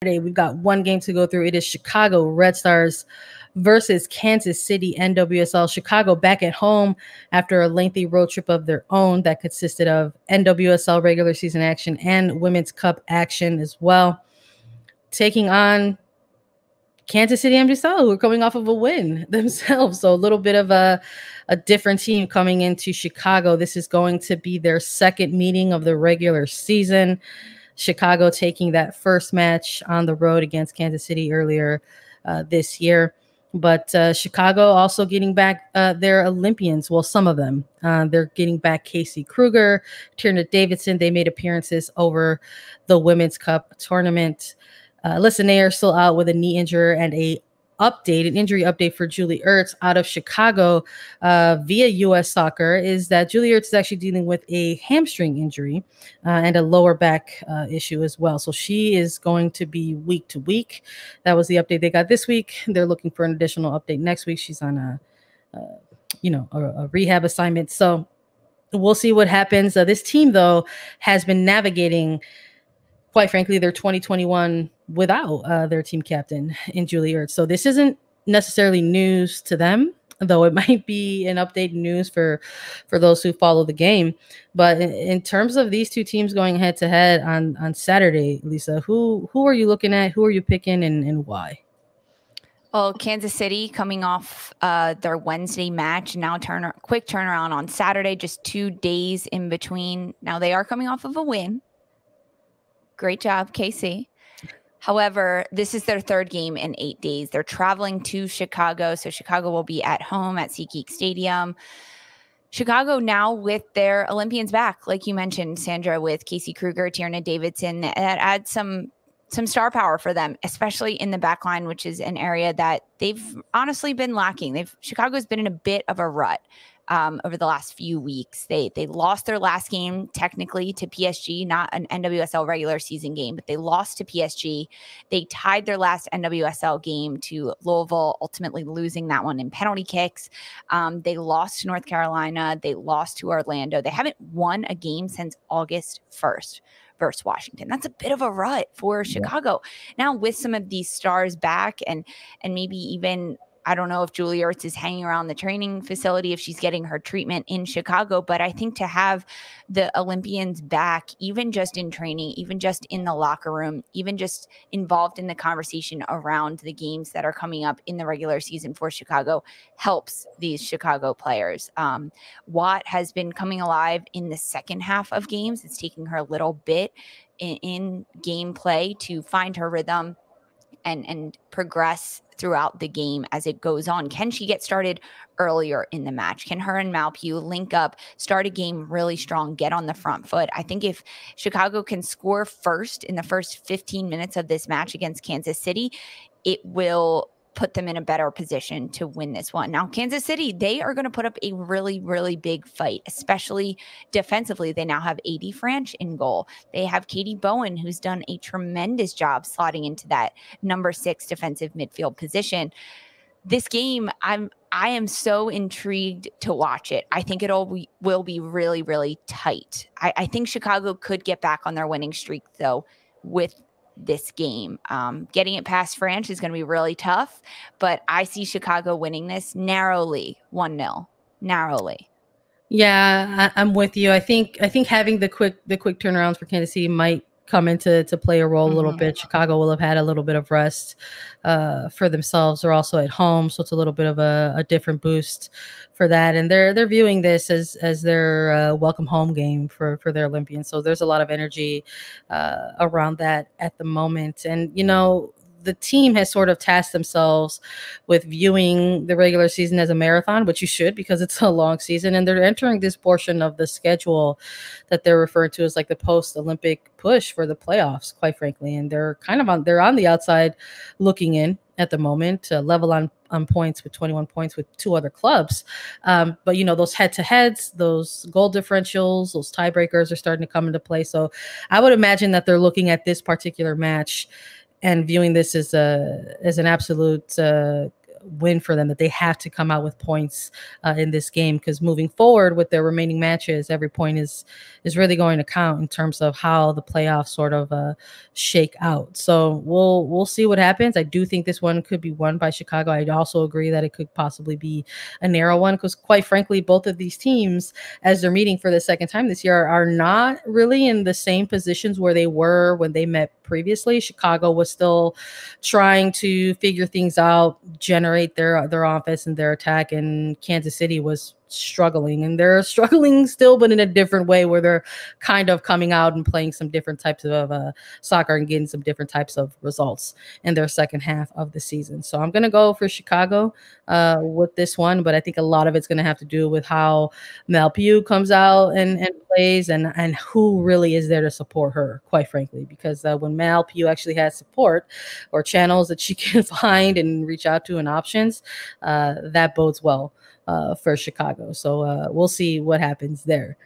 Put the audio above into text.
Saturday, we've got one game to go through. It is Chicago Red Stars versus Kansas City NWSL. Chicago back at home after a lengthy road trip of their own that consisted of NWSL regular season action and Women's Cup action as well. Taking on Kansas City NWSL, who are coming off of a win themselves. So a little bit of a different team coming into Chicago. This is going to be their second meeting of the regular season. Chicago taking that first match on the road against Kansas City earlier this year. But Chicago also getting back their Olympians. Well, some of them. They're getting back Casey Kruger, Tierna Davidson. They made appearances over the Women's Cup tournament. Listen, they are still out with a knee injury and an injury update for Julie Ertz out of Chicago via U.S. Soccer is that Julie Ertz is actually dealing with a hamstring injury and a lower back issue as well. So she is going to be week to week. That was the update they got this week. They're looking for an additional update next week. She's on a rehab assignment. So we'll see what happens. This team, though, has been navigating, quite frankly, their 2021 without their team captain in Julie Ertz. So this isn't necessarily news to them, though it might be an update news for those who follow the game. But in terms of these two teams going head to head on Saturday, Lisa, who are you looking at? Who are you picking and why? Well, Kansas City coming off their Wednesday match, now quick turnaround on Saturday, just 2 days in between. Now they are coming off of a win. Great job, KC. However, this is their third game in 8 days. They're traveling to Chicago, so Chicago will be at home at SeatGeek Stadium. Chicago now with their Olympians back, like you mentioned, Sandra, with Casey Kruger, Tierna Davidson. That adds some star power for them, especially in the back line, which is an area that they've honestly been lacking. Chicago's been in a bit of a rut over the last few weeks. They lost their last game technically to PSG, not an NWSL regular season game, but they lost to PSG. They tied their last NWSL game to Louisville, ultimately losing that one in penalty kicks. They lost to North Carolina. They lost to Orlando. They haven't won a game since August 1st. Versus Washington. That's a bit of a rut for Chicago. Now with some of these stars back and maybe even, I don't know if Julie Ertz is hanging around the training facility, if she's getting her treatment in Chicago, but I think to have the Olympians back, even just in training, even just in the locker room, even just involved in the conversation around the games that are coming up in the regular season for Chicago, helps these Chicago players. Watt has been coming alive in the second half of games. It's taking her a little bit in gameplay to find her rhythm and progress throughout the game as it goes on. Can she get started earlier in the match? Can her and Malpew link up, start a game really strong, get on the front foot? I think if Chicago can score first in the first 15 minutes of this match against Kansas City, it will put them in a better position to win this one. Now, Kansas City, they are going to put up a really, really big fight, especially defensively. They now have AD Franch in goal. They have Katie Bowen, who's done a tremendous job slotting into that number 6 defensive midfield position. This game, I am so intrigued to watch it. I think will be really, really tight. I think Chicago could get back on their winning streak, though, with this game. Getting it past France is going to be really tough, but I see Chicago winning this narrowly, 1-0, narrowly. Yeah, I'm with you. I think having the quick turnarounds for Kansas City might come into play a role a little bit. Chicago will have had a little bit of rest for themselves. They're also at home, so it's a little bit of a different boost for that. And they're viewing this as their welcome home game for their Olympians. So there's a lot of energy around that at the moment. And the team has sort of tasked themselves with viewing the regular season as a marathon, which you should, because it's a long season. And they're entering this portion of the schedule that they're referring to as like the post-Olympic push for the playoffs, quite frankly. And they're they're on the outside looking in at the moment, level on points with 21 points with 2 other clubs. But, those head-to-heads, those goal differentials, those tiebreakers are starting to come into play. So I would imagine that they're looking at this particular match and viewing this as an absolute win for them, that they have to come out with points in this game, because moving forward with their remaining matches, every point is really going to count in terms of how the playoffs sort of shake out. So we'll see what happens. I do think this one could be won by Chicago. I also agree that it could possibly be a narrow one, because quite frankly, both of these teams, as they're meeting for the second time this year, are not really in the same positions where they were when they met previously. Chicago was still trying to figure things out, generate their offense and their attack, and Kansas City was struggling, and they're struggling still, but in a different way, where they're kind of coming out and playing some different types of soccer and getting some different types of results in their second half of the season. So I'm going to go for Chicago with this one, but I think a lot of it's going to have to do with how Mel Pugh comes out and plays, and who really is there to support her, quite frankly, because when Mel Pugh actually has support or channels that she can find and reach out to and options, that bodes well for Chicago. So we'll see what happens there.